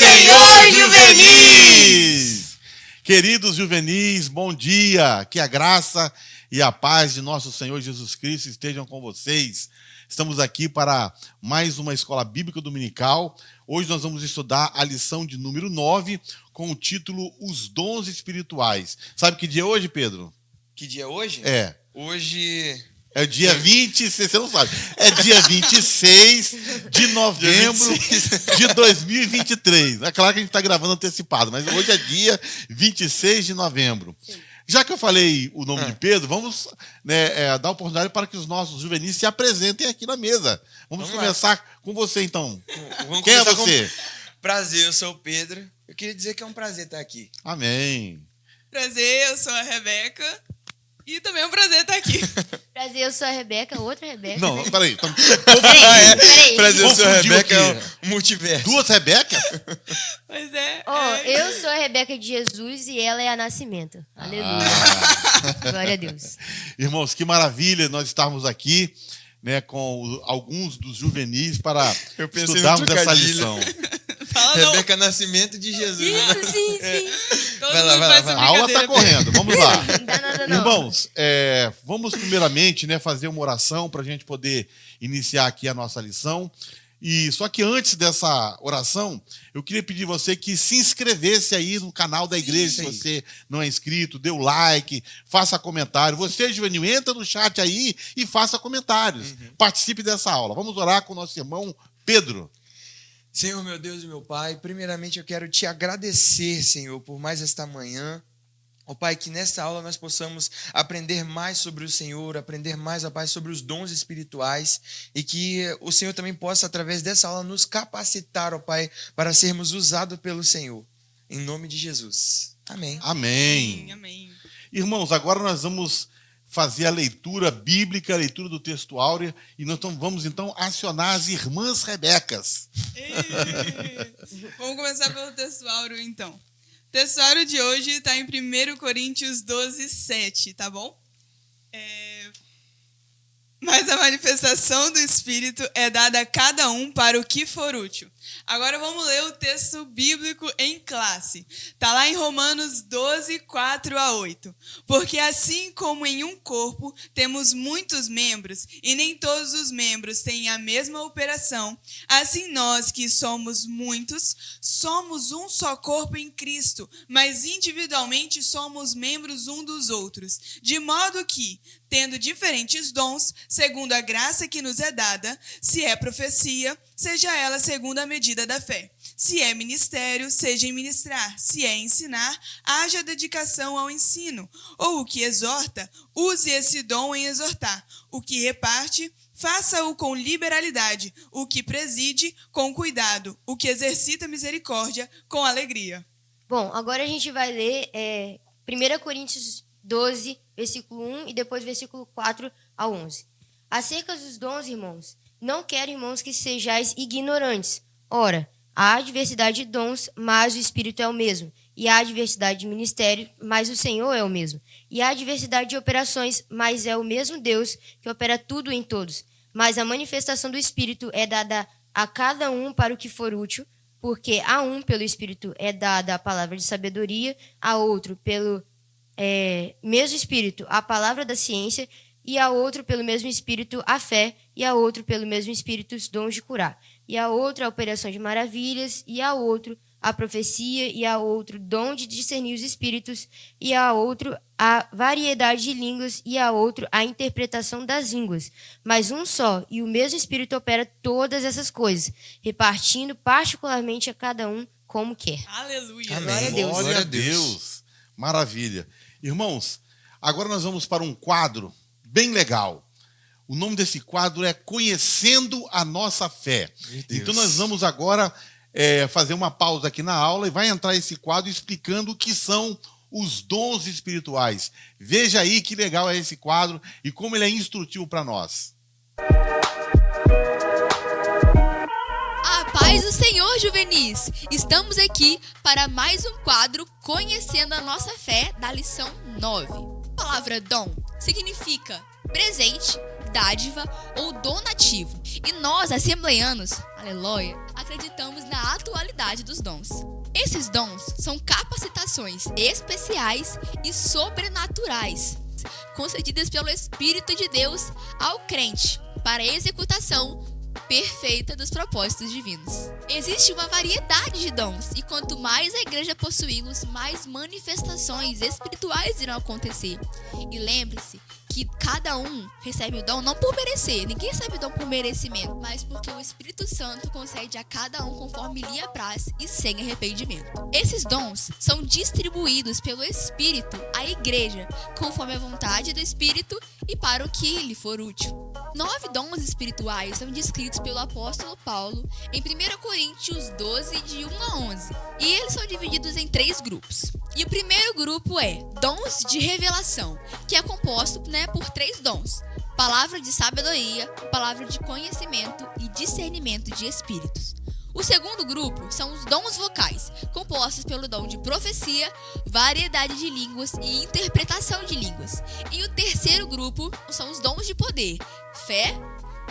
Senhor Juvenis! Queridos juvenis, bom dia! Que a graça e a paz de nosso Senhor Jesus Cristo estejam com vocês. Estamos aqui para mais uma escola bíblica dominical. Hoje nós vamos estudar a lição de número 9 com o título Os Dons Espirituais. Sabe que dia é hoje, Pedro? Que dia é hoje? É. Hoje... É dia 26, você não sabe. É dia 26 de novembro de 2023. É claro que a gente está gravando antecipado, mas hoje é dia 26 de novembro. Já que eu falei o nome de Pedro, vamos dar oportunidade para que os nossos juvenis se apresentem aqui na mesa. Vamos começar com você, então. Quem é você? Prazer, eu sou o Pedro. Eu queria dizer que é um prazer estar aqui. Amém. Prazer, eu sou a Rebeca. E também é um prazer estar aqui. Prazer, eu sou a Rebeca, outra Rebeca. Não, né? peraí. Peraí. Prazer, eu sou a Confundiu Rebeca, o quê? é um multiverso. Duas Rebecas? Pois é. Eu sou a Rebeca de Jesus e ela é a Nascimento. Aleluia. Glória a Deus. Irmãos, que maravilha nós estarmos aqui, né, com alguns dos juvenis para Eu pensei estudarmos no essa trocadilho. lição. Fala não. Rebeca Nascimento de Jesus. Isso, sim. Todo Vai lá, mundo vai lá, faz vai essa lá. A aula está brincadeira. correndo, vamos lá. Não dá nada não. Irmãos, vamos primeiramente, né, fazer uma oração para a gente poder iniciar aqui a nossa lição. E só que antes dessa oração, eu queria pedir você que se inscrevesse aí no canal da igreja, se você não é inscrito, dê o like, faça comentário. Você, juvenil, entra no chat aí e faça comentários. Participe dessa aula. Vamos orar com o nosso irmão Pedro. Senhor, meu Deus e meu Pai, primeiramente eu quero te agradecer, Senhor, por mais esta manhã. Ó Pai, que nesta aula nós possamos aprender mais sobre o Senhor, aprender mais, ó Pai, sobre os dons espirituais e que o Senhor também possa, através dessa aula, nos capacitar, ó Pai, para sermos usados pelo Senhor. Em nome de Jesus. Amém. Amém. Amém. Irmãos, agora nós vamos fazer a leitura bíblica, a leitura do texto áureo, e nós vamos então acionar as irmãs Rebecas. Vamos começar pelo texto áureo, então. O texto áureo de hoje está em 1 Coríntios 12, 7, tá bom? Mas a manifestação do Espírito é dada a cada um para o que for útil. Agora vamos ler o texto bíblico em classe. Está lá em Romanos 12, 4 a 8. Porque assim como em um corpo temos muitos membros, e nem todos os membros têm a mesma operação, assim nós que somos muitos, somos um só corpo em Cristo, mas individualmente somos membros um dos outros. De modo que, tendo diferentes dons, segundo a graça que nos é dada, se é profecia, seja ela segundo a medida da fé. Se é ministério, seja em ministrar. Se é ensinar, haja dedicação ao ensino. Ou o que exorta, use esse dom em exortar. O que reparte, faça-o com liberalidade. O que preside, com cuidado. O que exercita misericórdia, com alegria. Bom, agora a gente vai ler 1 Coríntios 12, versículo 1 e depois versículo 4 a 11. Acerca dos dons, irmãos, não quero, irmãos, que sejais ignorantes. Ora, há diversidade de dons, mas o Espírito é o mesmo. E há diversidade de ministério, mas o Senhor é o mesmo. E há diversidade de operações, mas é o mesmo Deus que opera tudo em todos. Mas a manifestação do Espírito é dada a cada um para o que for útil, porque a um, pelo Espírito, é dada a palavra de sabedoria, a outro, pelo mesmo Espírito, a palavra da ciência, e a outro, pelo mesmo Espírito, a fé, e a outro, pelo mesmo Espírito, os dons de curar, e a outro, a operação de maravilhas, e a outro, a profecia, e a outro, dom de discernir os espíritos, e a outro, a variedade de línguas, e a outro, a interpretação das línguas. Mas um só, e o mesmo Espírito opera todas essas coisas, repartindo particularmente a cada um como quer. Aleluia. Amém. Glória a Deus. Glória a Deus. Maravilha. Irmãos, agora nós vamos para um quadro bem legal. O nome desse quadro é Conhecendo a Nossa Fé. Então nós vamos agora fazer uma pausa aqui na aula e vai entrar esse quadro explicando o que são os dons espirituais. Veja aí que legal é esse quadro e como ele é instrutivo para nós. A paz do Senhor, juvenis! Estamos aqui para mais um quadro Conhecendo a Nossa Fé, da lição 9. A palavra dom significa presente, dádiva ou donativo. E nós, assembleianos, aleluia, acreditamos na atualidade dos dons. Esses dons são capacitações especiais e sobrenaturais, concedidas pelo Espírito de Deus ao crente para a executação perfeita dos propósitos divinos. Existe uma variedade de dons, e quanto mais a igreja possuí-los, mais manifestações espirituais irão acontecer. E lembre-se que cada um recebe o dom não por merecer, ninguém recebe o dom por merecimento, mas porque o Espírito Santo concede a cada um conforme lhe apraz e sem arrependimento. Esses dons são distribuídos pelo Espírito à igreja, conforme a vontade do Espírito e para o que lhe for útil. 9 dons espirituais são descritos pelo apóstolo Paulo em 1 Coríntios 12, de 1 a 11. E eles são divididos em 3 grupos. E o primeiro grupo é dons de revelação, que é composto, por 3 dons: palavra de sabedoria, palavra de conhecimento e discernimento de espíritos. O segundo grupo são os dons vocais, compostos pelo dom de profecia, variedade de línguas e interpretação de línguas. E o terceiro grupo são os dons de poder, fé,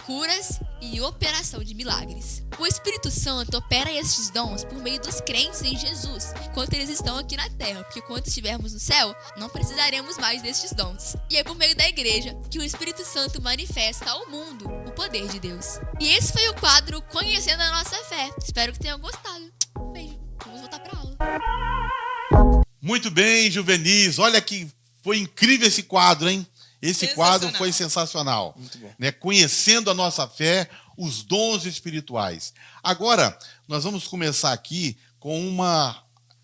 curas e operação de milagres. O Espírito Santo opera estes dons por meio dos crentes em Jesus, enquanto eles estão aqui na terra, porque quando estivermos no céu, não precisaremos mais destes dons. E é por meio da igreja que o Espírito Santo manifesta ao mundo o poder de Deus. E esse foi o quadro Conhecendo a Nossa Fé. Espero que tenham gostado. Um beijo. Vamos voltar pra aula. Muito bem, Juvenis. Olha que foi incrível esse quadro, hein? Esse quadro foi sensacional. Muito bom. Conhecendo a nossa fé, os dons espirituais. Agora, nós vamos começar aqui com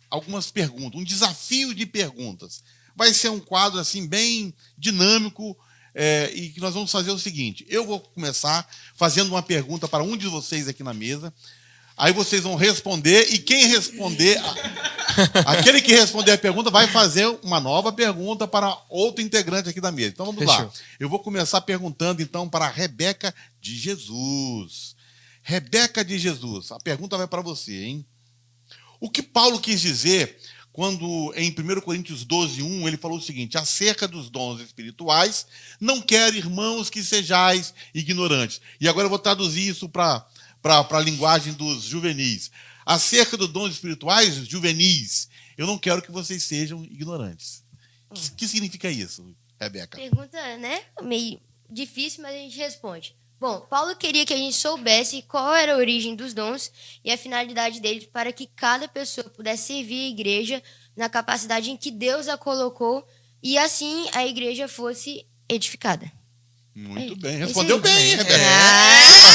algumas perguntas, um desafio de perguntas. Vai ser um quadro assim bem dinâmico, e que nós vamos fazer o seguinte: eu vou começar fazendo uma pergunta para um de vocês aqui na mesa. Aí vocês vão responder, e quem responder, aquele que responder a pergunta vai fazer uma nova pergunta para outro integrante aqui da mesa. Então vamos lá. Eu vou começar perguntando então para a Rebeca de Jesus. Rebeca de Jesus, a pergunta vai para você, hein? O que Paulo quis dizer quando em 1 Coríntios 12, 1, ele falou o seguinte: acerca dos dons espirituais, não quero, irmãos, que sejais ignorantes. E agora eu vou traduzir isso para a linguagem dos juvenis. Acerca dos dons espirituais, juvenis, eu não quero que vocês sejam ignorantes. O que significa isso, Rebeca? Pergunta, meio difícil, mas a gente responde. Bom, Paulo queria que a gente soubesse qual era a origem dos dons e a finalidade deles para que cada pessoa pudesse servir a igreja na capacidade em que Deus a colocou e assim a igreja fosse edificada. Muito bem, respondeu bem, Rebeca.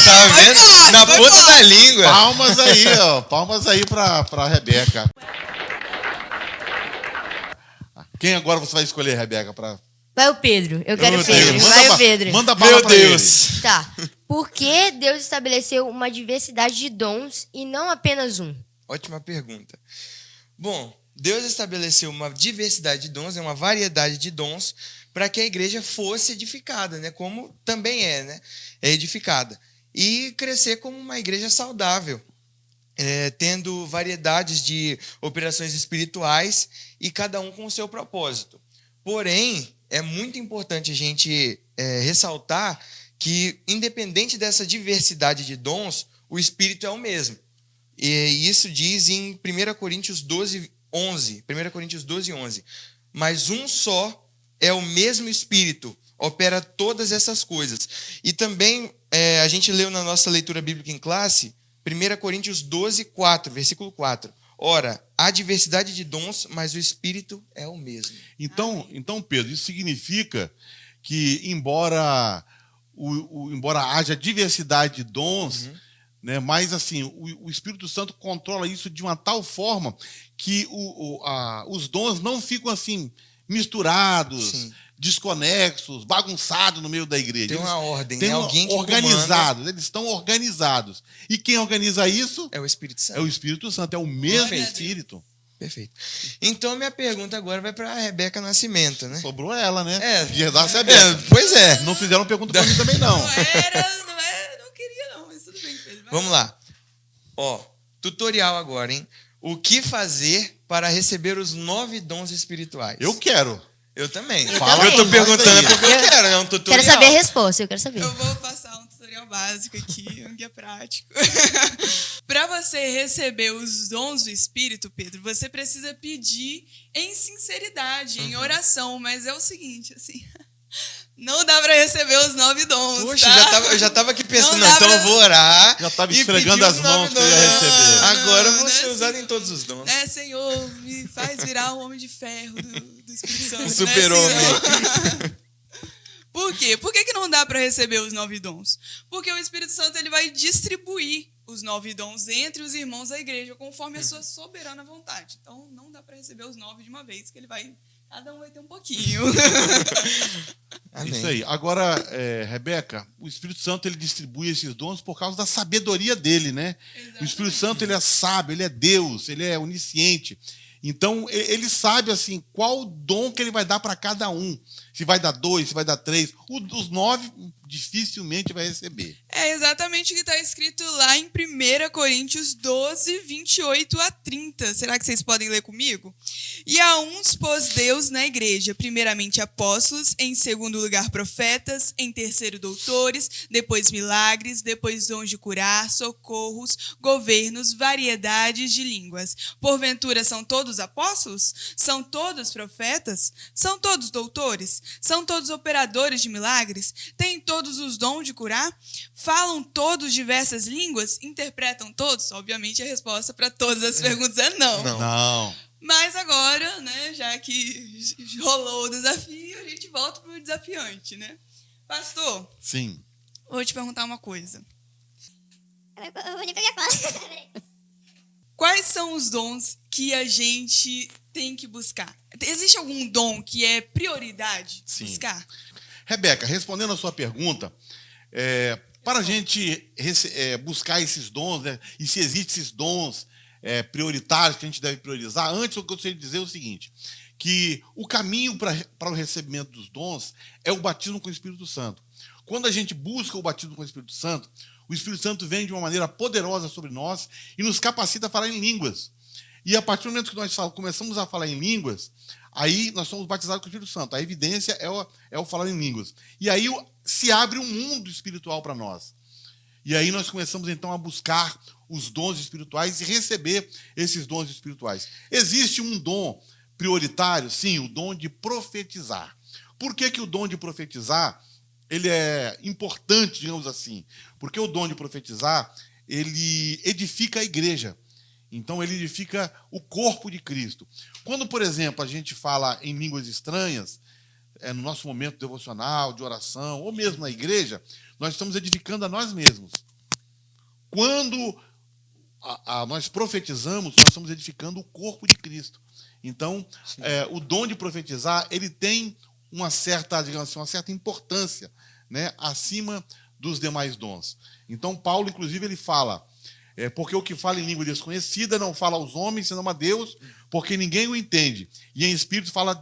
Tá vendo? Na ponta da língua. Palmas aí, ó. Palmas aí pra Rebeca. Quem agora você vai escolher, Rebeca? Vai o Pedro. Eu quero o Deus. Pedro. Vai o Pedro. Manda bala Meu pra ele. Deus. Tá. Por que Deus estabeleceu uma diversidade de dons e não apenas um? Ótima pergunta. Bom, Deus estabeleceu uma diversidade de dons, uma variedade de dons, para que a igreja fosse edificada, como também é edificada. E crescer como uma igreja saudável, tendo variedades de operações espirituais e cada um com o seu propósito. Porém, é muito importante a gente ressaltar que, independente dessa diversidade de dons, o Espírito é o mesmo. E isso diz em 1 Coríntios 12, 11. 1 Coríntios 12, 11. Mas um só é o mesmo Espírito, opera todas essas coisas. E também a gente leu na nossa leitura bíblica em classe, 1 Coríntios 12, 4, versículo 4. Ora, há diversidade de dons, mas o Espírito é o mesmo. Então, Pedro, isso significa que, embora haja diversidade de dons, mas assim, o Espírito Santo controla isso de uma tal forma que os dons não ficam assim misturados, desconexos, bagunçados no meio da igreja. Tem uma ordem, tem alguém que organizados, eles estão organizados. E quem organiza isso? É o Espírito Santo. É o Espírito Santo, é o mesmo Espírito. Perfeito. Então, minha pergunta agora vai para a Rebeca Nascimento, né? Sobrou ela, né? De herdar a Rebeca. Pois é. Não fizeram pergunta para mim também, não. Não queria não, mas tudo bem, Pedro. Vamos lá. Tutorial agora, hein? O que fazer para receber os 9 dons espirituais? Eu quero. Eu também. Fala eu tô aí, perguntando aí. porque eu quero, é um tutorial. Quero saber a resposta, eu quero saber. Eu vou passar um tutorial básico aqui, um guia prático. Para você receber os dons do Espírito, Pedro, você precisa pedir em sinceridade, em oração. Mas é o seguinte, assim, não dá para receber os 9 dons. Poxa, tá? eu já tava aqui pensando, Não dá então pra- eu vou orar. Já estava e esfregando pedir as os mãos 9 que eu ia dons. receber. Agora eu Não, vou não é ser assim. usado em todos os dons. Senhor, me faz virar um homem de ferro do Espírito Santo. Super-homem. Não é assim, não. Por quê? Por que não dá para receber os 9 dons? Porque o Espírito Santo ele vai distribuir os 9 dons entre os irmãos da igreja, conforme a sua soberana vontade. Então, não dá para receber os 9 de uma vez, que ele vai... Cada um vai ter um pouquinho. Amém. Isso aí. Agora, Rebeca, o Espírito Santo ele distribui esses dons por causa da sabedoria dele, né? O Espírito Santo ele é sábio, ele é Deus, ele é onisciente. Então, ele sabe assim qual dom que ele vai dar para cada um. Se vai dar 2, se vai dar 3. Os 9 dificilmente vai receber. É exatamente o que está escrito lá em 1 Coríntios 12, 28 a 30. Será que vocês podem ler comigo? E a uns pôs Deus na igreja, primeiramente apóstolos, em segundo lugar profetas, em terceiro doutores, depois milagres, depois dons de curar, socorros, governos, variedades de línguas. Porventura são todos apóstolos? São todos profetas? São todos doutores? São todos operadores de milagres? Têm todos os dons de curar? Falam todos diversas línguas? Interpretam todos? Obviamente a resposta para todas as perguntas é não. Não. Mas agora, né, já que rolou o desafio, a gente volta para o desafiante, né? Pastor, Sim. vou te perguntar uma coisa. Eu vou nem pegar qual. Quais são os dons que a gente tem que buscar? Existe algum dom que é prioridade Sim. buscar? Rebeca, respondendo a sua pergunta, para a gente buscar esses dons, né, e se existem esses dons prioritários que a gente deve priorizar, antes eu gostaria de dizer o seguinte, que o caminho para o recebimento dos dons é o batismo com o Espírito Santo. Quando a gente busca o batismo com o Espírito Santo vem de uma maneira poderosa sobre nós e nos capacita a falar em línguas. E a partir do momento que nós começamos a falar em línguas, aí nós somos batizados com o Espírito Santo. A evidência é o falar em línguas. E aí se abre um mundo espiritual para nós. E aí nós começamos então a buscar os dons espirituais e receber esses dons espirituais. Existe um dom prioritário, sim, o dom de profetizar. Por que o dom de profetizar ele é importante, digamos assim? Porque o dom de profetizar, ele edifica a igreja. Então, ele edifica o corpo de Cristo. Quando, por exemplo, a gente fala em línguas estranhas, no nosso momento devocional, de oração, ou mesmo na igreja, nós estamos edificando a nós mesmos. Quando nós profetizamos, nós estamos edificando o corpo de Cristo. Então, o dom de profetizar, ele tem uma certa, digamos assim, uma certa importância, né, acima dos demais dons. Então, Paulo, inclusive, ele fala... porque o que fala em língua desconhecida não fala aos homens, senão a Deus, porque ninguém o entende. E em espírito fala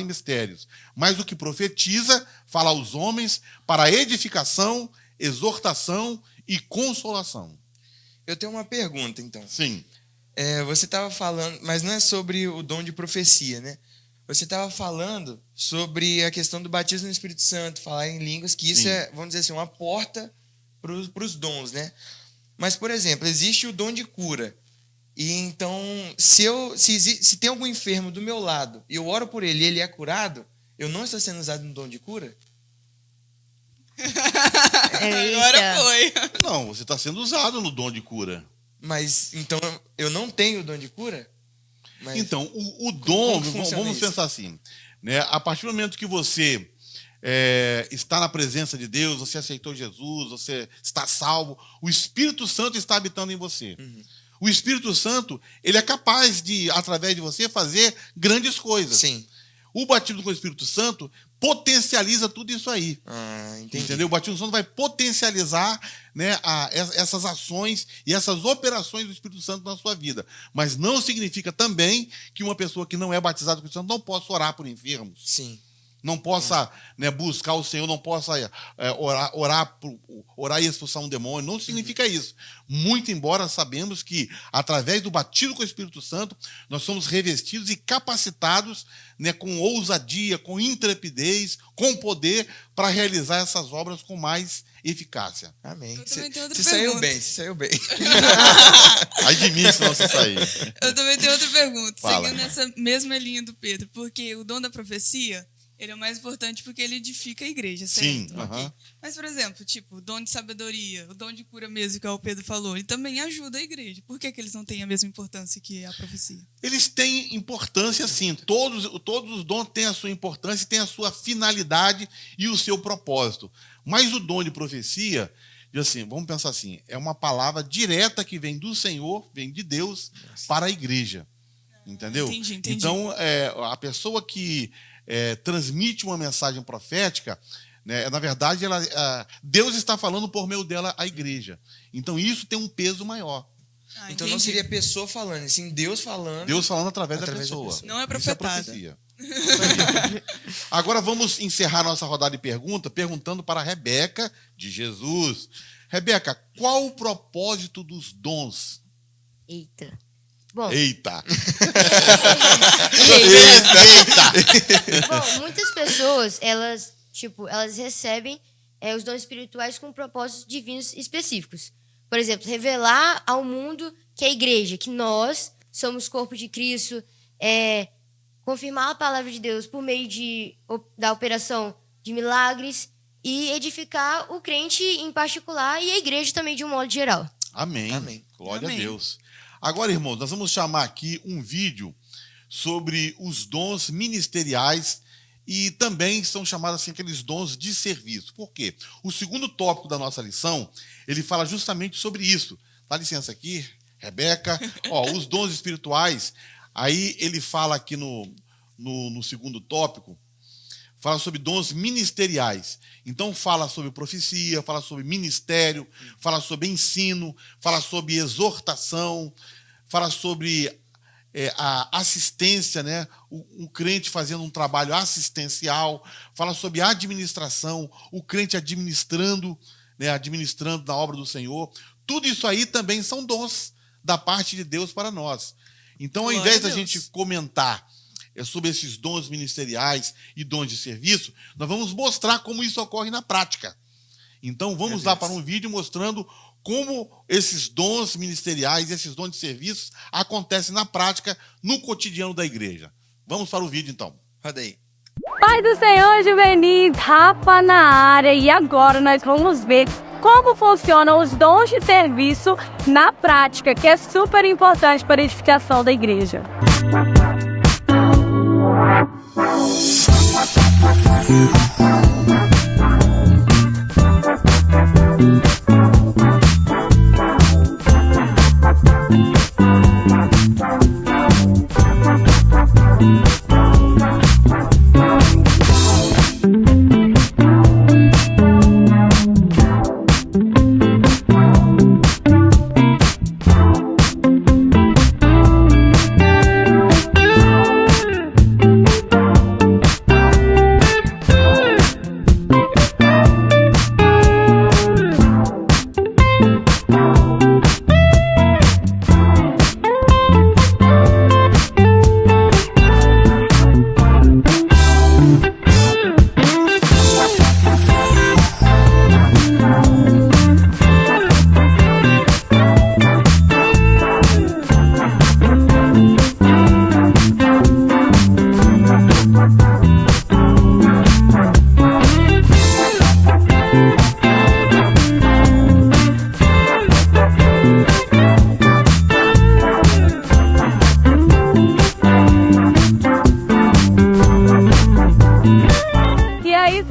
em mistérios. Mas o que profetiza fala aos homens para edificação, exortação e consolação. Eu tenho uma pergunta, então. Sim. Você estava falando, mas não é sobre o dom de profecia, né? Você estava falando sobre a questão do batismo no Espírito Santo, falar em línguas, que isso é, vamos dizer assim, uma porta para os dons, né? Mas, por exemplo, existe o dom de cura. E então, se tem algum enfermo do meu lado e eu oro por ele e ele é curado, eu não estou sendo usado no dom de cura? Agora foi. Não, você está sendo usado no dom de cura. Mas, então, eu não tenho o dom de cura? Mas, então, o dom, vamos isso? pensar assim, né? A partir do momento que você está na presença de Deus, você aceitou Jesus, você está salvo, o Espírito Santo está habitando em você. Uhum. O Espírito Santo, ele é capaz de, através de você, fazer grandes coisas. Sim. O batismo com o Espírito Santo potencializa tudo isso aí. Entendi. Entendeu? O batismo Santo vai potencializar, né, essas ações e essas operações do Espírito Santo na sua vida. Mas não significa também que uma pessoa que não é batizada com o Espírito Santo não possa orar por enfermos. Sim. não possa, né, buscar o Senhor, não possa orar e expulsar um demônio. Não significa isso. Muito embora sabemos que, através do batismo com o Espírito Santo, nós somos revestidos e capacitados, né, com ousadia, com intrepidez, com poder, para realizar essas obras com mais eficácia. Amém. Eu também tenho outra Você saiu pergunta. bem, você saiu bem. Ai de mim se não se sair. Eu também tenho outra pergunta, Fala. seguindo nessa mesma linha do Pedro, porque o dom da profecia, ele é o mais importante porque ele edifica a igreja, certo? Sim, Ok. aham. Mas, por exemplo, tipo, o dom de sabedoria, o dom de cura mesmo, que o Pedro falou, ele também ajuda a igreja. Por que eles não têm a mesma importância que a profecia? Eles têm importância, sim. Todos os dons têm a sua importância, têm a sua finalidade e o seu propósito. Mas o dom de profecia, assim, vamos pensar assim, é uma palavra direta que vem do Senhor, vem de Deus, para a igreja. Entendeu? Entendi. Então, a pessoa que transmite uma mensagem profética, né, na verdade, Deus está falando por meio dela à igreja. Então, isso tem um peso maior. Então não seria a pessoa falando, sim Deus falando. Deus falando através da Através da pessoa. pessoa. Não é Isso profetada. profecia. Isso aí. Agora vamos encerrar nossa rodada de pergunta perguntando para a Rebeca de Jesus. Rebeca, qual o propósito dos dons? Eita. Bom, Eita! bom, muitas pessoas, elas recebem os dons espirituais com propósitos divinos específicos. Por exemplo, revelar ao mundo que a igreja, que nós somos corpo de Cristo, confirmar a palavra de Deus por meio da operação de milagres e edificar o crente em particular e a igreja também de um modo geral. Amém. Amém. Glória Amém. a Deus. Agora, irmãos, nós vamos chamar aqui um vídeo sobre os dons ministeriais e também são chamados assim aqueles dons de serviço. Por quê? O segundo tópico da nossa lição, ele fala justamente sobre isso. Dá licença aqui, Rebeca. Os dons espirituais. Aí ele fala aqui no segundo tópico, fala sobre dons ministeriais. Então fala sobre profecia, fala sobre ministério, fala sobre ensino, fala sobre exortação, fala sobre a assistência, né? O crente fazendo um trabalho assistencial, fala sobre administração, o crente administrando, né? Administrando na obra do Senhor. Tudo isso aí também são dons da parte de Deus para nós. Então, ao Glória invés a da Deus. gente comentar sobre esses dons ministeriais e dons de serviço, nós vamos mostrar como isso ocorre na prática. Então, vamos lá para um vídeo mostrando como esses dons ministeriais, esses dons de serviço acontecem na prática, no cotidiano da igreja. Vamos para o vídeo, então. Roda aí. Pai do Senhor Juvenil, Rafa na área, e agora nós vamos ver como funcionam os dons de serviço na prática, que é super importante para a edificação da igreja.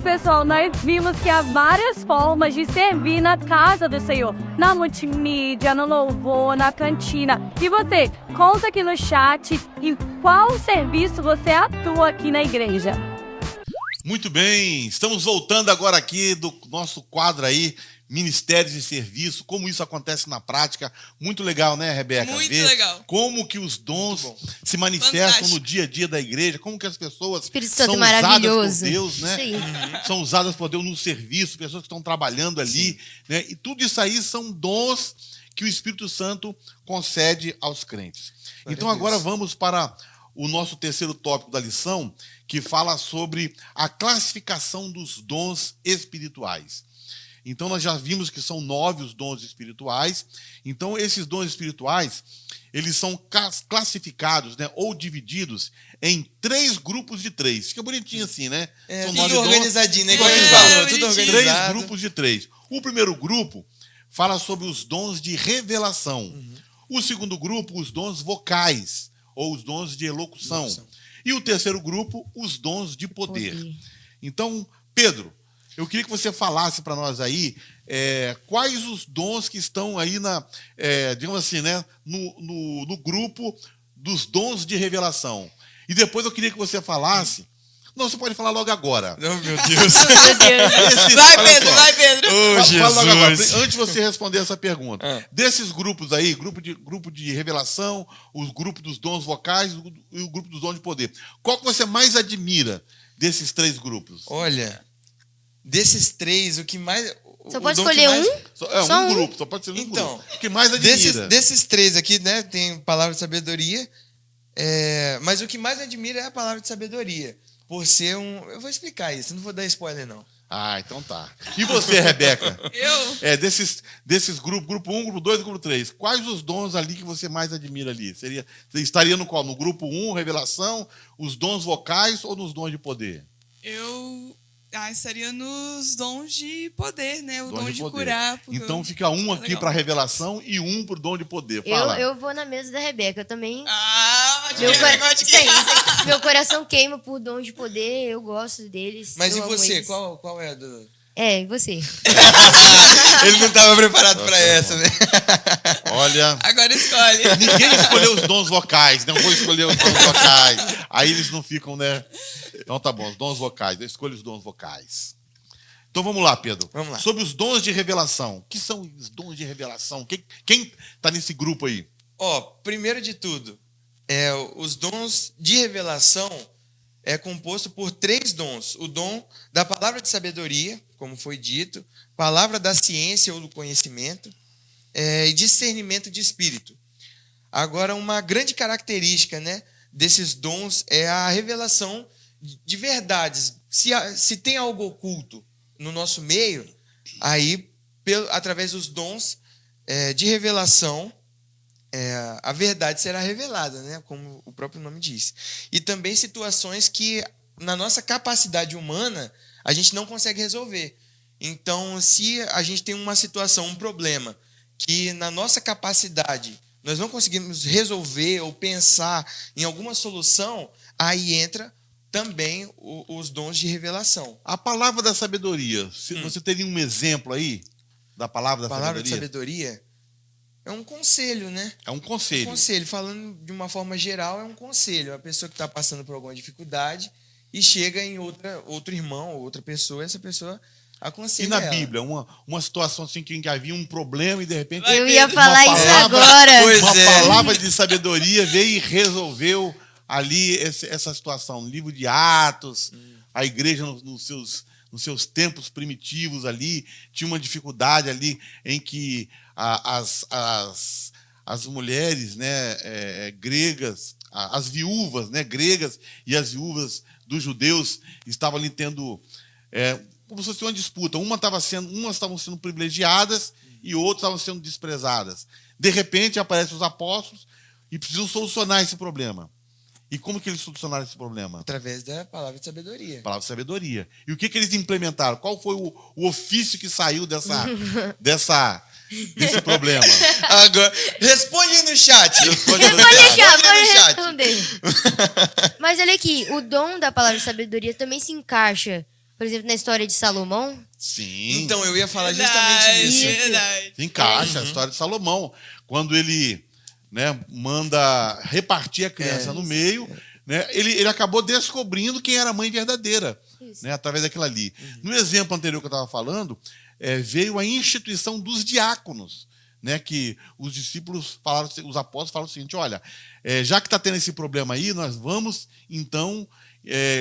Pessoal, nós vimos que há várias formas de servir na casa do Senhor, na multimídia, no louvor, na cantina. E você, conta aqui no chat em qual serviço você atua aqui na igreja. Muito bem, estamos voltando agora aqui do nosso quadro aí, Ministérios e Serviço, como isso acontece na prática. Muito legal, né, Rebeca? Muito Ver legal. como que os dons se manifestam Fantástico. no dia a dia da igreja, como que as pessoas Espírito Santo são usadas maravilhoso. por Deus, né? Isso aí. São usadas por Deus no serviço, pessoas que estão trabalhando ali, né? E tudo isso aí são dons que o Espírito Santo concede aos crentes. Então agora vamos para o nosso terceiro tópico da lição, que fala sobre a classificação dos dons espirituais. Então nós já vimos que são 9 os dons espirituais. Então esses dons espirituais, eles são classificados, né, ou divididos em 3 grupos de 3. Fica bonitinho assim, né? São 9 Tudo dons, organizadinho, né? Como a gente organizado. falou, tudo Bonitinho. 3 organizado. grupos de 3. O primeiro grupo fala sobre os dons de revelação. O segundo grupo, os dons vocais, ou os dons de elocução. E o terceiro grupo, os dons de poder. Então, Pedro, eu queria que você falasse para nós aí quais os dons que estão aí digamos assim, né, no grupo dos dons de revelação. E depois eu queria que você falasse. Não, você pode falar logo agora. Oh, meu Deus. Meu Deus. Vai, olha Pedro, só. vai, Pedro. Oh, Fala logo agora, Jesus. antes de você responder essa pergunta. Ah. Desses grupos aí, grupo de revelação, os grupos dos dons vocais e o grupo dos dons de poder. Qual que você mais admira desses 3 grupos? Olha, desses 3, o que mais... Só o pode dom que escolher mais- um? Um Só um? grupo, só pode ser um Então, grupo. O que mais admira? Desses 3 aqui, né, tem palavra de sabedoria, mas o que mais admira é a palavra de sabedoria. Por ser eu vou explicar isso, não vou dar spoiler, não. Ah, então tá. E você, Rebeca? Eu? Desses grupos, grupo 1, grupo 2 e grupo 3, quais os dons ali que você mais admira ali? Você estaria no qual? No grupo 1, revelação, os dons vocais ou nos dons de poder? Eu estaria nos dons de poder, né? O Dons dom de de poder. curar. porque Então fica um é aqui legal. para revelação e um pro dom de poder. Fala. Eu vou na mesa da Rebeca. Eu também. Ah, Meu, negócio de isso aí, isso aí. Meu coração queima por dons de poder. Eu gosto deles. Mas eu e amo você? eles. Qual é a do... É, e você? Ele não estava preparado para essa, né? Olha, Agora escolhe. ninguém escolheu os dons vocais, não vou escolher os dons vocais. Aí eles não ficam, né? Então tá bom, os dons vocais, eu escolho os dons vocais. Então vamos lá, Pedro. Vamos lá. Sobre os dons de revelação. O que são os dons de revelação? Quem tá nesse grupo aí? Primeiro de tudo, os dons de revelação é composto por 3 dons. O dom da palavra de sabedoria, como foi dito, palavra da ciência ou do conhecimento, e discernimento de espírito. Agora, uma grande característica, né, desses dons é a revelação de verdades. Se tem algo oculto no nosso meio, aí, através dos dons de revelação, a verdade será revelada, né? Como o próprio nome diz. E também situações que, na nossa capacidade humana, a gente não consegue resolver. Então, se a gente tem uma situação, um problema, que na nossa capacidade nós não conseguimos resolver ou pensar em alguma solução, aí entra também os dons de revelação. A palavra da sabedoria. Você teria um exemplo aí da palavra A da palavra de sabedoria? sabedoria é um conselho, né? É um conselho. Conselho, falando de uma forma geral, é um conselho. A pessoa que está passando por alguma dificuldade e chega em outro irmão ou outra pessoa, essa pessoa aconselha E na ela. Bíblia, uma situação assim que havia um problema e de repente Eu ia falar uma isso palavra- agora. Pois uma é. palavra de sabedoria veio e resolveu ali essa situação. No livro de Atos, a igreja nos seus tempos primitivos ali tinha uma dificuldade ali em que as mulheres, né, gregas, as viúvas, né, gregas e as viúvas dos judeus estavam ali tendo como se fosse uma disputa. Umas estavam sendo privilegiadas e outras estavam sendo desprezadas. De repente aparecem os apóstolos e precisam solucionar esse problema. E como que eles solucionaram esse problema? Através da palavra de sabedoria. Palavra de sabedoria. E o que eles implementaram? Qual foi o ofício que saiu desse problema? Agora, responde aí no chat. Responde Eu no vou chat. deixar, Responde aí no vou chat. responder. Mas olha aqui, o dom da palavra de sabedoria também se encaixa, por exemplo, na história de Salomão. Sim. Então, eu ia falar Verdade, justamente isso. verdade. Se encaixa a história de Salomão. Quando ele, né, manda repartir a criança no meio, né, ele acabou descobrindo quem era a mãe verdadeira. Isso. né, através daquilo ali. No exemplo anterior que eu estava falando, veio a instituição dos diáconos, né, que os discípulos falaram, os apóstolos falaram o seguinte: olha, já que está tendo esse problema aí, nós vamos então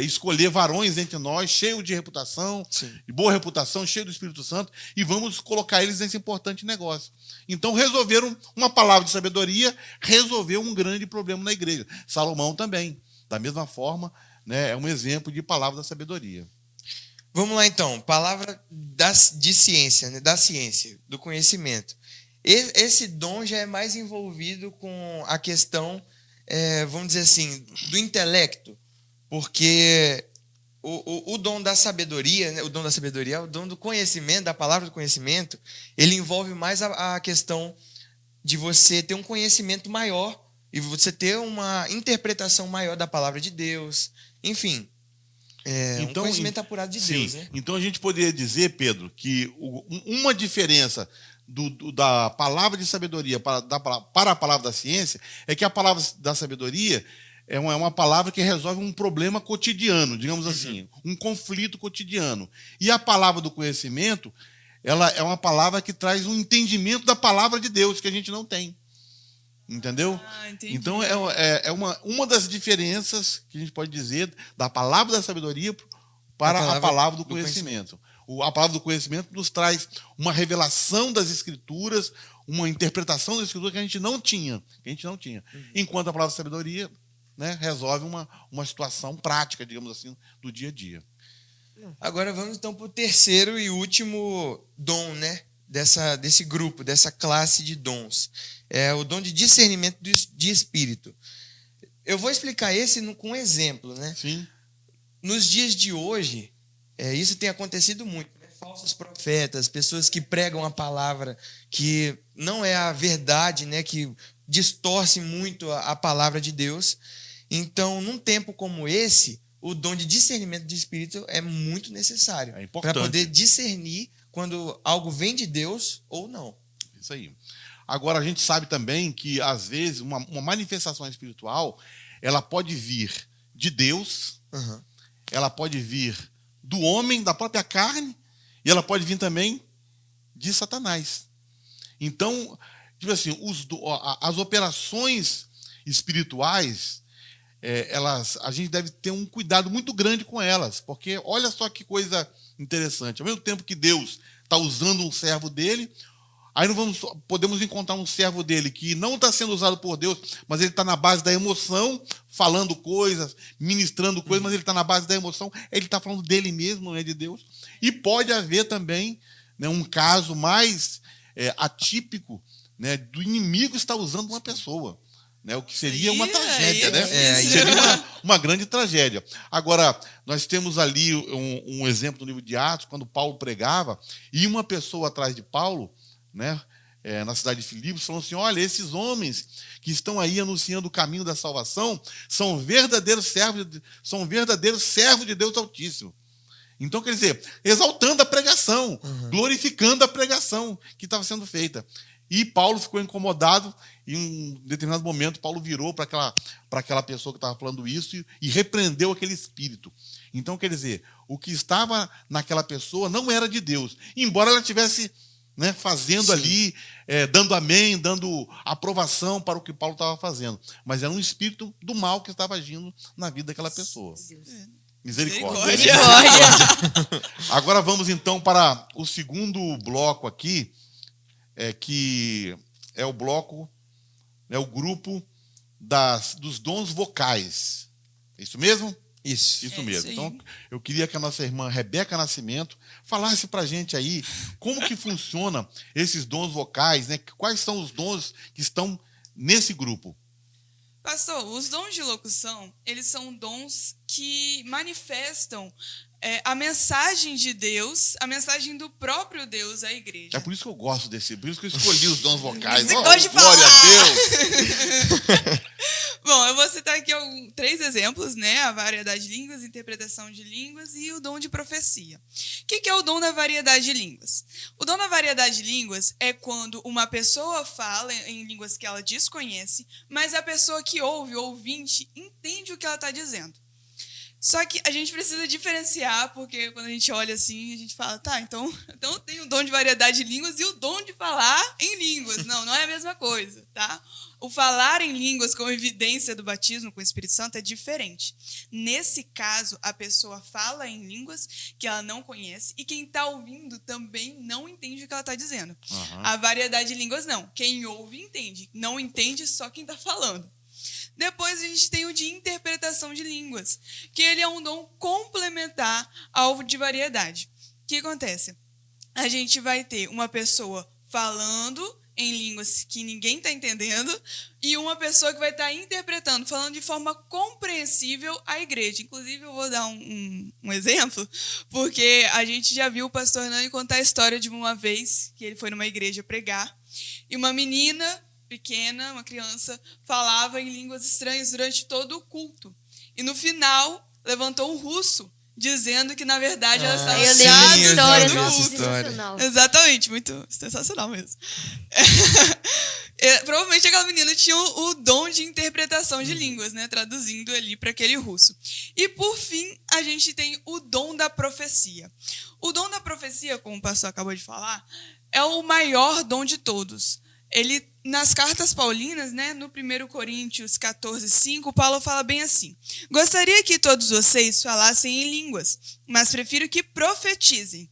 escolher varões entre nós, cheios de reputação, de boa reputação, cheios do Espírito Santo, e vamos colocar eles nesse importante negócio. Então resolveram, uma palavra de sabedoria resolveu um grande problema na igreja. Salomão também, da mesma forma, né, é um exemplo de palavra da sabedoria. Vamos lá então, palavra de ciência, né, da ciência, do conhecimento. Esse dom já é mais envolvido com a questão, vamos dizer assim, do intelecto, porque o dom da sabedoria, né, o dom do conhecimento, da palavra do conhecimento, ele envolve mais a questão de você ter um conhecimento maior e você ter uma interpretação maior da palavra de Deus, enfim, Então, um conhecimento apurado de Deus. Né? Então a gente poderia dizer, Pedro, que uma diferença da palavra de sabedoria para a palavra da ciência é que a palavra da sabedoria é uma palavra que resolve um problema cotidiano, digamos assim, um conflito cotidiano. E a palavra do conhecimento, ela é uma palavra que traz um entendimento da palavra de Deus que a gente não tem. Entendeu? Entendi. Então é uma das diferenças que a gente pode dizer da palavra da sabedoria para a palavra do conhecimento. A palavra do conhecimento nos traz uma revelação das Escrituras, uma interpretação das Escrituras que a gente não tinha. Enquanto a palavra da sabedoria, né, resolve uma situação prática, digamos assim, do dia a dia. Agora vamos então para o terceiro e último dom, né, desse grupo, dessa classe de dons. É o dom de discernimento de espírito. Eu vou explicar esse com um exemplo, né? Sim. Nos dias de hoje, isso tem acontecido muito. Né? Falsos profetas, pessoas que pregam a palavra que não é a verdade, né? Que distorce muito a palavra de Deus. Então, num tempo como esse, o dom de discernimento de espírito é muito necessário. É importante. Para poder discernir quando algo vem de Deus ou não. Isso aí. Agora, a gente sabe também que, às vezes, uma manifestação espiritual, ela pode vir de Deus, ela pode vir do homem, da própria carne, e ela pode vir também de Satanás. Então, tipo assim, as operações espirituais, a gente deve ter um cuidado muito grande com elas, porque olha só que coisa interessante. Ao mesmo tempo que Deus está usando um servo dele, aí podemos encontrar um servo dele que não está sendo usado por Deus, mas ele está na base da emoção, falando coisas, ministrando coisas, mas ele está na base da emoção, ele está falando dele mesmo, não é de Deus. E pode haver também, né, um caso mais atípico, né, do inimigo estar usando uma pessoa. Né, o que seria uma tragédia, né? Seria uma grande tragédia. Agora, nós temos ali um exemplo no livro de Atos, quando Paulo pregava, e uma pessoa atrás de Paulo, né, na cidade de Filipos, falou assim: olha, esses homens que estão aí anunciando o caminho da salvação são verdadeiros servos de Deus Altíssimo. Então, quer dizer, exaltando a pregação, glorificando a pregação que estava sendo feita. E Paulo ficou incomodado, e em um determinado momento Paulo virou para aquela pessoa que estava falando isso e repreendeu aquele espírito. Então, quer dizer, o que estava naquela pessoa não era de Deus, embora ela estivesse, né, fazendo ali, dando amém, dando aprovação para o que Paulo estava fazendo. Mas era um espírito do mal que estava agindo na vida daquela pessoa. Misericórdia. Agora vamos então para o segundo bloco aqui, que é o bloco, o grupo dos dons vocais. É isso mesmo? Isso mesmo. Então, eu queria que a nossa irmã Rebeca Nascimento falasse para a gente aí como que funciona esses dons vocais, né? Quais são os dons que estão nesse grupo. Pastor, os dons de locução, eles são dons que manifestam a mensagem de Deus, a mensagem do próprio Deus à igreja. É por isso que eu gosto por isso que eu escolhi os dons vocais. Você gosta de glória falar. a Deus! Bom, eu vou citar aqui 3 exemplos, né? A variedade de línguas, interpretação de línguas e o dom de profecia. O que é o dom da variedade de línguas? O dom da variedade de línguas é quando uma pessoa fala em línguas que ela desconhece, mas a pessoa que ouve, o ouvinte, entende o que ela está dizendo. Só que a gente precisa diferenciar, porque quando a gente olha assim, a gente fala, tá, então tem o dom de variedade de línguas e o dom de falar em línguas. Não é a mesma coisa, tá? O falar em línguas como evidência do batismo com o Espírito Santo é diferente. Nesse caso, a pessoa fala em línguas que ela não conhece e quem está ouvindo também não entende o que ela está dizendo. Uhum. A variedade de línguas, não. Quem ouve, entende. Não entende só quem está falando. Depois a gente tem o de interpretação de línguas, que ele é um dom complementar ao de variedade. O que acontece? A gente vai ter uma pessoa falando em línguas que ninguém está entendendo e uma pessoa que vai estar interpretando, falando de forma compreensível à igreja. Inclusive, eu vou dar um exemplo, porque a gente já viu o pastor Nani contar a história de uma vez que ele foi numa igreja pregar e uma menina pequena, uma criança, falava em línguas estranhas durante todo o culto. E no final, levantou um russo, dizendo que, na verdade, ela estava eu lembro dessa história, do nossa, culto. sensacional. Exatamente, muito sensacional mesmo. Provavelmente aquela menina tinha o dom de interpretação de línguas, né? Traduzindo ali para aquele russo. E, por fim, a gente tem o dom da profecia. O dom da profecia, como o pastor acabou de falar, é o maior dom de todos. Ele, nas cartas paulinas, né, no 1 Coríntios 14:5, Paulo fala bem assim: gostaria que todos vocês falassem em línguas, mas prefiro que profetizem.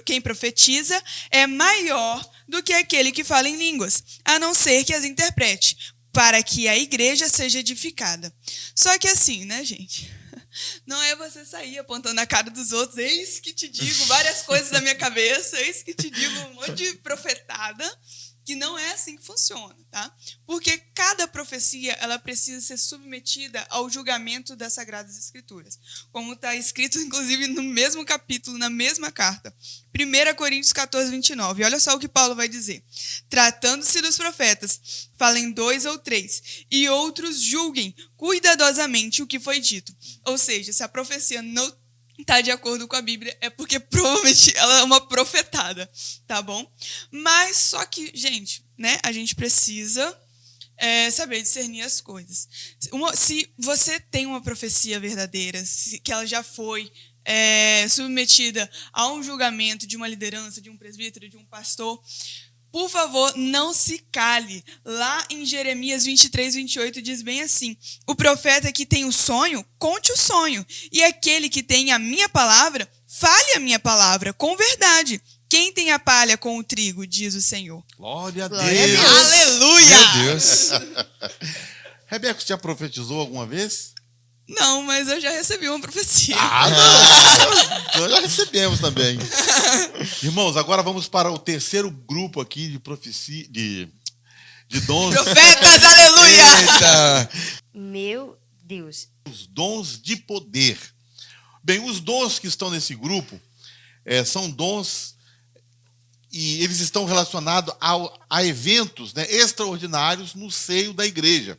Quem profetiza é maior do que aquele que fala em línguas, a não ser que as interprete, para que a igreja seja edificada. Só que assim, né, gente? Não é você sair apontando a cara dos outros, eis que te digo várias coisas da minha cabeça, eis que te digo um monte de profetada, que não é assim que funciona, tá? Porque cada profecia, ela precisa ser submetida ao julgamento das Sagradas Escrituras. Como está escrito, inclusive, no mesmo capítulo, na mesma carta. 1 Coríntios 14:29. Olha só o que Paulo vai dizer. Tratando-se dos profetas, falem 2 ou 3, e outros julguem cuidadosamente o que foi dito. Ou seja, se a profecia não está de acordo com a Bíblia, é porque provavelmente ela é uma profetada, tá bom? Mas só que, gente, né, a gente precisa saber discernir as coisas. Se você tem uma profecia verdadeira, que ela já foi submetida a um julgamento de uma liderança, de um presbítero, de um pastor, por favor, não se cale. Lá em Jeremias 23:28 diz bem assim: o profeta que tem o sonho, conte o sonho. E aquele que tem a minha palavra, fale a minha palavra com verdade. Quem tem a palha com o trigo, diz o Senhor. Glória a Deus. Glória a Deus. Aleluia! Meu Deus. Rebeca, você já profetizou alguma vez? Não, mas eu já recebi uma profecia. Não! Então já recebemos também. Irmãos, agora vamos para o terceiro grupo aqui de profecia, de dons. Profetas, aleluia! Eita. Meu Deus. Os dons de poder. Bem, os dons que estão nesse grupo são dons e eles estão relacionados a eventos, né, extraordinários no seio da igreja.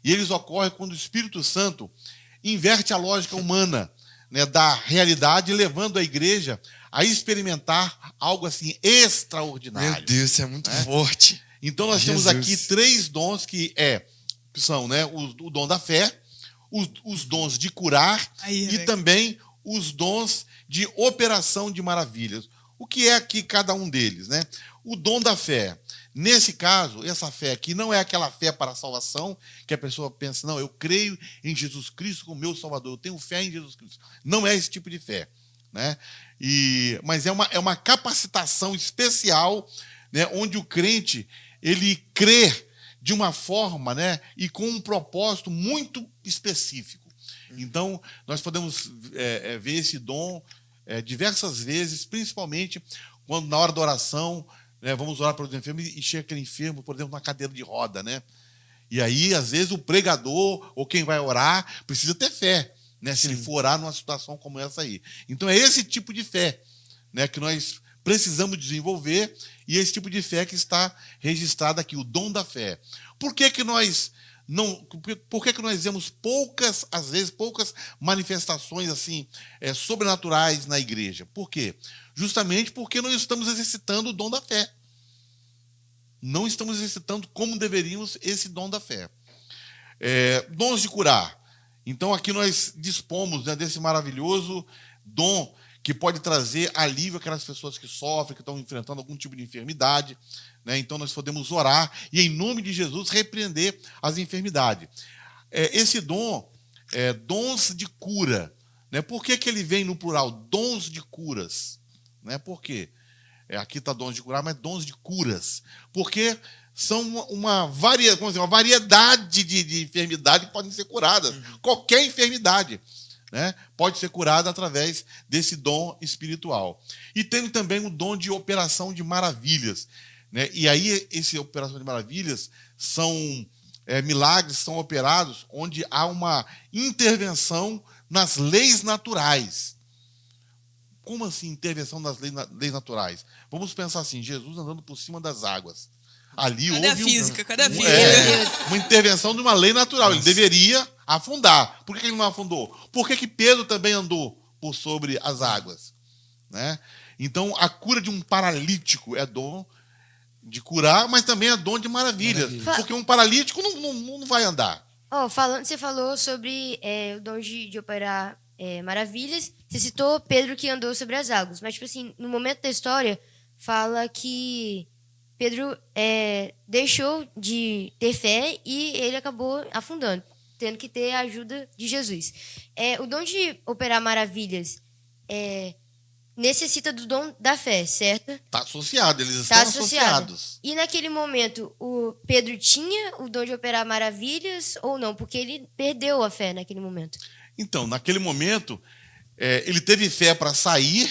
E eles ocorrem quando o Espírito Santo inverte a lógica humana, né, da realidade, levando a igreja a experimentar algo assim extraordinário. Meu Deus, isso é muito forte. Então nós temos aqui 3 dons que são, né, o dom da fé, os dons de curar e também os dons de operação de maravilhas. O que é aqui cada um deles, né? O dom da fé. Nesse caso, essa fé aqui não é aquela fé para a salvação, que a pessoa pensa, não, eu creio em Jesus Cristo como meu Salvador, eu tenho fé em Jesus Cristo. Não é esse tipo de fé, né? Mas é uma capacitação especial, né, onde o crente ele crê de uma forma, né, e com um propósito muito específico. Então, nós podemos ver esse dom diversas vezes, principalmente quando na hora da oração, né, vamos orar para os enfermos e chega aquele enfermo, por exemplo, na cadeira de roda, né? E aí, às vezes, o pregador ou quem vai orar precisa ter fé, né, se ele for orar numa situação como essa aí. Então, é esse tipo de fé, né, que nós precisamos desenvolver e esse tipo de fé que está registrado aqui, o dom da fé. Por que nós vemos poucas manifestações assim sobrenaturais na igreja? Por quê? Justamente porque não estamos exercitando o dom da fé. Não estamos exercitando como deveríamos esse dom da fé. Dons de curar. Então aqui nós dispomos, né, desse maravilhoso dom que pode trazer alívio àquelas pessoas que sofrem, que estão enfrentando algum tipo de enfermidade, né? Então nós podemos orar e, em nome de Jesus, repreender as enfermidades. Esse dom é dons de cura, né? Por que ele vem no plural? Dons de curas, né? Por quê? Aqui está dons de curar, mas dons de curas. Porque são uma variedade de enfermidades que podem ser curadas. Qualquer enfermidade, né, pode ser curada através desse dom espiritual. E tem também o dom de operação de maravilhas, né? E aí, essa operação de maravilhas são milagres, são operados onde há uma intervenção nas leis naturais. Como assim, intervenção nas leis naturais? Vamos pensar assim, Jesus andando por cima das águas. Ali Cadê a houve física? Cadê a física? uma intervenção de uma lei natural. Ele deveria afundar. Por que ele não afundou? Por que Pedro também andou por sobre as águas? Né? Então, a cura de um paralítico é dom de curar, mas também é dom de maravilhas. Porque um paralítico não vai andar. Você falou sobre o dom de operar maravilhas. Você citou Pedro que andou sobre as águas. Mas, tipo assim, no momento da história, fala que Pedro deixou de ter fé e ele acabou afundando, tendo que ter a ajuda de Jesus. O dom de operar maravilhas necessita do dom da fé, certo? Está associado, eles estão associados. E naquele momento, o Pedro tinha o dom de operar maravilhas ou não? Porque ele perdeu a fé naquele momento. Então, naquele momento, ele teve fé para sair,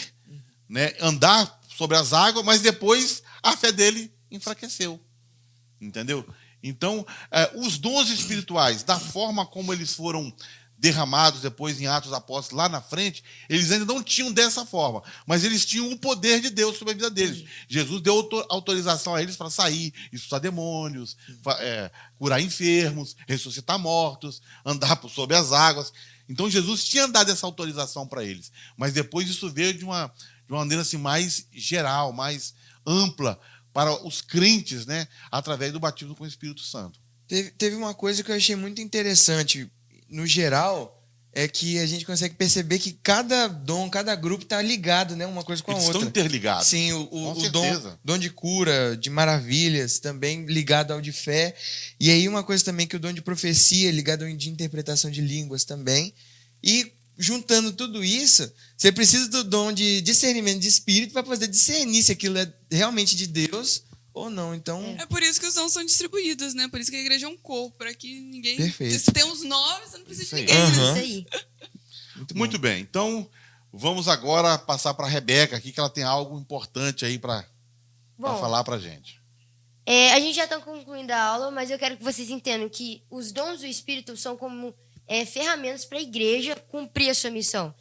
né, andar sobre as águas, mas depois a fé dele enfraqueceu. Entendeu? Então, os dons espirituais, da forma como eles foram derramados depois em Atos Apóstolos, lá na frente, eles ainda não tinham dessa forma, mas eles tinham o poder de Deus sobre a vida deles. Jesus deu autorização a eles para sair, expulsar demônios, curar enfermos, ressuscitar mortos, andar sobre as águas. Então, Jesus tinha dado essa autorização para eles, mas depois isso veio de uma maneira assim, mais geral, mais ampla, para os crentes, né, através do batismo com o Espírito Santo. Teve uma coisa que eu achei muito interessante, no geral, é que a gente consegue perceber que cada dom, cada grupo está ligado, né, uma coisa com a outra. Eles estão interligados. Sim, o dom de cura, de maravilhas, também ligado ao de fé. E aí uma coisa também que o dom de profecia, ligado ao de interpretação de línguas também. E juntando tudo isso, você precisa do dom de discernimento de espírito para poder discernir se aquilo é realmente de Deus ou não. Então, É por isso que os dons são distribuídos, né? Por isso que a igreja é um corpo, para que ninguém... Perfeito. Se tem uns 9, você não precisa de ninguém. Aham. Isso aí. Muito bem. Então, vamos agora passar para a Rebeca aqui, que ela tem algo importante aí para falar para a gente. A gente já está concluindo a aula, mas eu quero que vocês entendam que os dons do Espírito são como ferramentas para a igreja cumprir a sua missão,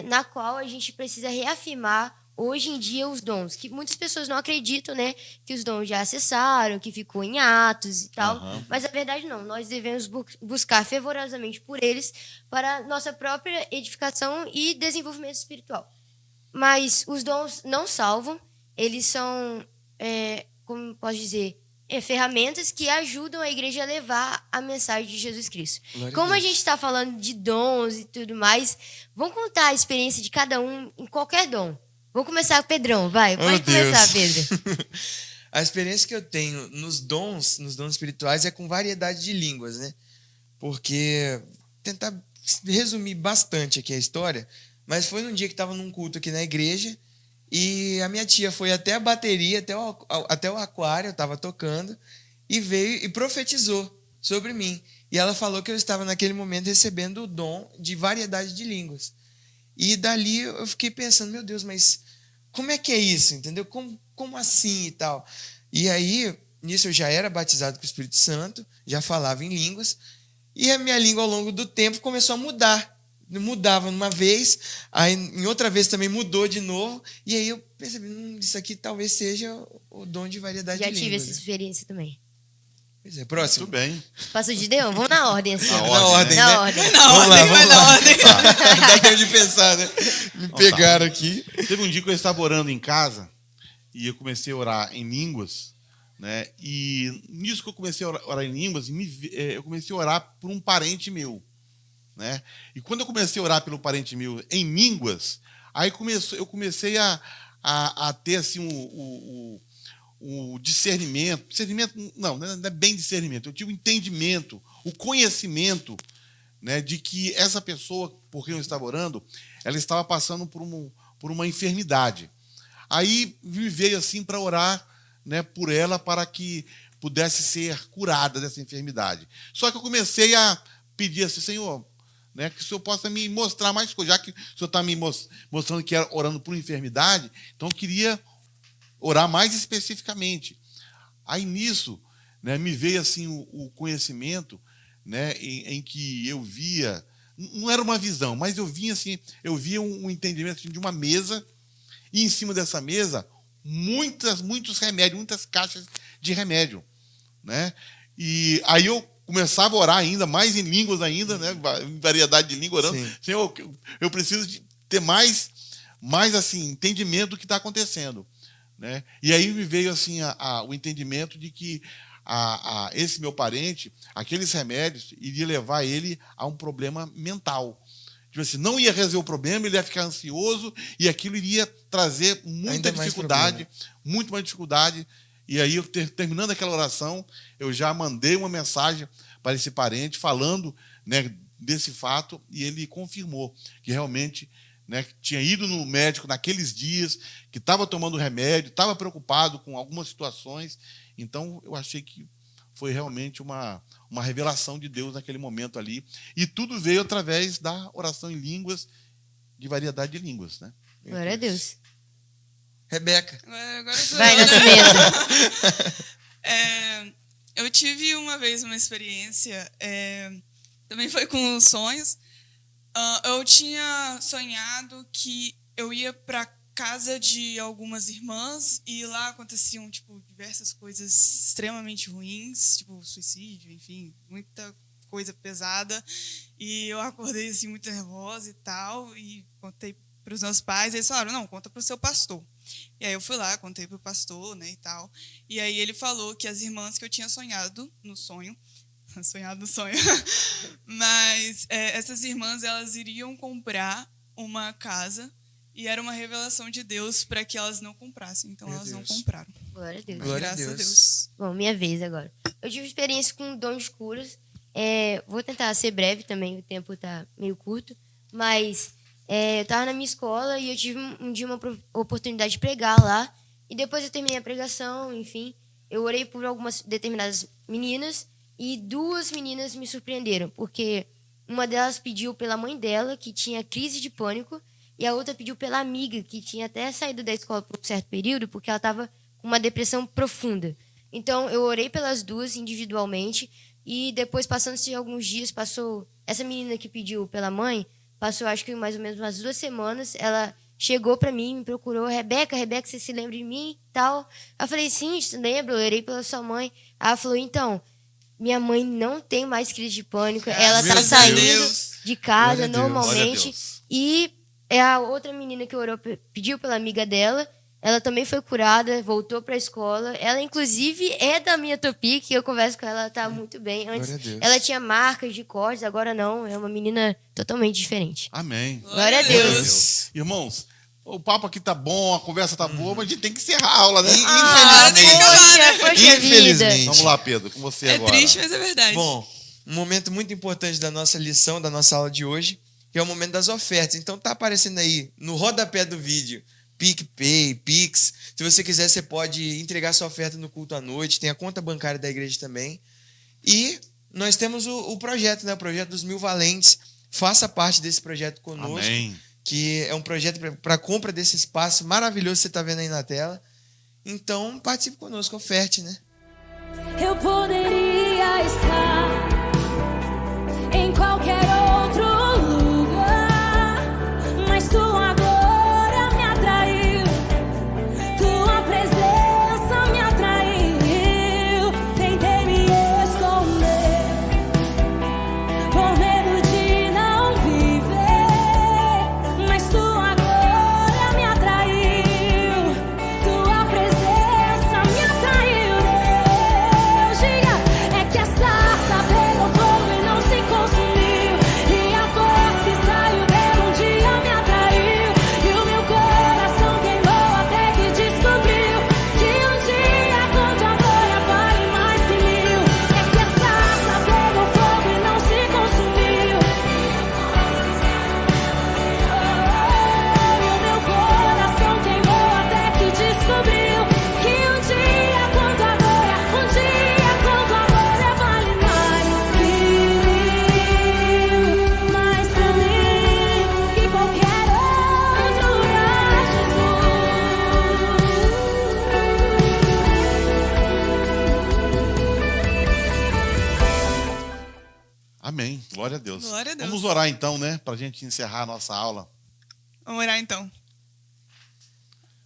na qual a gente precisa reafirmar hoje em dia os dons, que muitas pessoas não acreditam, né, que os dons já cessaram, que ficou em Atos e tal, mas a verdade não, nós devemos buscar fervorosamente por eles para nossa própria edificação e desenvolvimento espiritual. Mas os dons não salvam, eles são, como posso dizer, ferramentas que ajudam a igreja a levar a mensagem de Jesus Cristo. Como a gente está falando de dons e tudo mais, vamos contar a experiência de cada um em qualquer dom. Vamos começar com o Pedrão, vai. Pode começar, Pedro. A experiência que eu tenho nos dons espirituais é com variedade de línguas, né? Porque, tentar resumir bastante aqui a história, mas foi num dia que estava num culto aqui na igreja e a minha tia foi até a bateria, até o aquário, eu estava tocando, e veio e profetizou sobre mim. E ela falou que eu estava naquele momento recebendo o dom de variedade de línguas. E dali eu fiquei pensando, meu Deus, mas como é que é isso, entendeu? Como assim e tal? E aí, nisso eu já era batizado com o Espírito Santo, já falava em línguas, e a minha língua ao longo do tempo começou a mudar. Mudava numa vez, aí em outra vez também mudou de novo, e aí eu percebi, isso aqui talvez seja o dom de variedade Já de tive línguas. essa experiência também. Pois é, próximo. Muito bem. Passou de Deus? Vamos na ordem, assim. Na Na ordem, né? Na ordem. Vamos lá, Vai na ordem. Dá tempo de pensar, né? Me pegaram aqui. Teve um dia que eu estava orando em casa e eu comecei a orar em línguas, né? E nisso que eu comecei a orar em línguas, eu comecei a orar por um parente meu, né? E quando eu comecei a orar pelo parente meu em línguas, aí eu comecei a ter assim o discernimento. Discernimento, não é bem discernimento. Eu tive o entendimento, o conhecimento, né, de que essa pessoa por quem eu estava orando, ela estava passando por uma enfermidade. Aí me veio assim para orar, né, por ela, para que pudesse ser curada dessa enfermidade. Só que eu comecei a pedir assim, Senhor, né, que o Senhor possa me mostrar mais coisas. Já que o Senhor está me mostrando que era orando por enfermidade, então eu queria orar mais especificamente. Aí nisso, né, me veio assim o conhecimento, né, em que eu via, não era uma visão, mas eu via um entendimento assim, de uma mesa, e em cima dessa mesa muitos remédios, muitas caixas de remédio, né? E aí eu começava a orar ainda, mais em línguas ainda, né? Em variedade de língua, orando. Sim. Senhor, eu preciso de ter mais assim, entendimento do que está acontecendo, né? E aí me veio assim o entendimento de que esse meu parente, aqueles remédios, iria levar ele a um problema mental. Tipo assim, não ia resolver o problema, ele ia ficar ansioso e aquilo iria trazer muita dificuldade, muito mais dificuldade. E aí, terminando aquela oração, eu já mandei uma mensagem para esse parente falando, né, desse fato, e ele confirmou que realmente, né, tinha ido no médico naqueles dias, que estava tomando remédio, estava preocupado com algumas situações. Então, eu achei que foi realmente uma revelação de Deus naquele momento ali. E tudo veio através da oração em línguas, de variedade de línguas, né? Glória a Deus. Rebeca. Agora sou Vai, eu. Nascimento. Eu tive uma vez uma experiência, também foi com sonhos. Eu tinha sonhado que eu ia para casa de algumas irmãs e lá aconteciam diversas coisas extremamente ruins, tipo suicídio, enfim, muita coisa pesada. E eu acordei assim muito nervosa e tal, e contei para os meus pais. Eles falaram: não, conta para o seu pastor. E aí eu fui lá, contei para o pastor, né, e tal. E aí ele falou que as irmãs que eu tinha sonhado no sonho, mas essas irmãs, elas iriam comprar uma casa. E era uma revelação de Deus para que elas não comprassem. Então, elas não compraram. Glória a Deus. Graças a Deus. Bom, minha vez agora. Eu tive experiência com dom de curas. Vou tentar ser breve também, o tempo está meio curto. Mas eu estava na minha escola e eu tive um dia uma oportunidade de pregar lá. E depois eu terminei a pregação, enfim. Eu orei por algumas determinadas meninas. E 2 meninas me surpreenderam. Porque uma delas pediu pela mãe dela, que tinha crise de pânico. E a outra pediu pela amiga, que tinha até saído da escola por um certo período, porque ela estava com uma depressão profunda. Então, eu orei pelas 2 individualmente, e depois, passando-se alguns dias, passou... Essa menina que pediu pela mãe, passou, acho que mais ou menos umas 2 semanas, ela chegou para mim, me procurou: Rebeca, você se lembra de mim e tal? Eu falei: sim, lembro, eu orei pela sua mãe. Ela falou: então, minha mãe não tem mais crise de pânico, ela está saindo de casa normalmente, e... a outra menina que orou pediu pela amiga dela, ela também foi curada, voltou para a escola. Ela, inclusive, é da minha Topic, eu converso com ela, ela está muito bem. Antes ela tinha marcas de cortes, agora não, é uma menina totalmente diferente. Amém. Glória a Deus. Irmãos, o papo aqui tá bom, a conversa tá boa, mas a gente tem que encerrar a aula, né? Infelizmente. Vamos lá, Pedro, com você agora. É triste, mas é verdade. Bom, um momento muito importante da nossa lição, da nossa aula de hoje, que é o momento das ofertas. Então tá aparecendo aí no rodapé do vídeo PicPay, Pix. Se você quiser, você pode entregar sua oferta no culto à noite. Tem a conta bancária da igreja também. E nós temos o projeto, né? O projeto dos 1000 Valentes. Faça parte desse projeto conosco. Amém. Que é um projeto para compra desse espaço maravilhoso que você está vendo aí na tela. Então, participe conosco, oferte, né? Eu poderia estar em qualquer outro lugar, mas tu agora me atraiu, tua presença me atraiu. Tentei me esconder por medo de não viver, mas tu agora me atraiu, tua presença me atraiu. Deus, diga, é que essa Glória a Deus. Glória a Deus. Vamos orar então, né? Para a gente encerrar a nossa aula. Vamos orar então.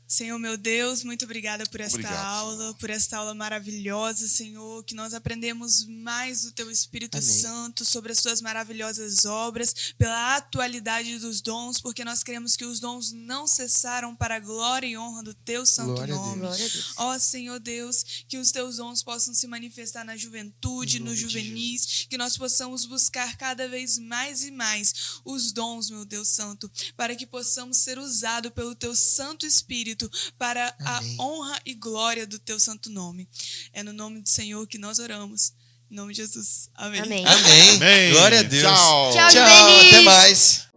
Senhor, meu Deus, muito obrigada por esta Obrigado, aula, Senhor. por esta aula maravilhosa, Senhor, que nós aprendemos mais do Teu Espírito Amém. Santo, sobre as Tuas maravilhosas obras, pela atualidade dos dons, porque nós cremos que os dons não cessaram para a glória e honra do Teu santo Glória a Deus. nome. Glória a Deus. Ó Senhor Deus, que os Teus dons possam se manifestar na juventude, Em no nome de juvenis, que nós possamos buscar cada vez mais e mais os dons, meu Deus Santo, para que possamos ser usados pelo Teu Santo Espírito para Amém. a honra e glória do Teu santo nome. É no nome do Senhor que nós oramos. Em nome de Jesus. Amém. Amém. Amém. Amém. Glória a Deus. Tchau. Tchau, Tchau, juvenis. até mais.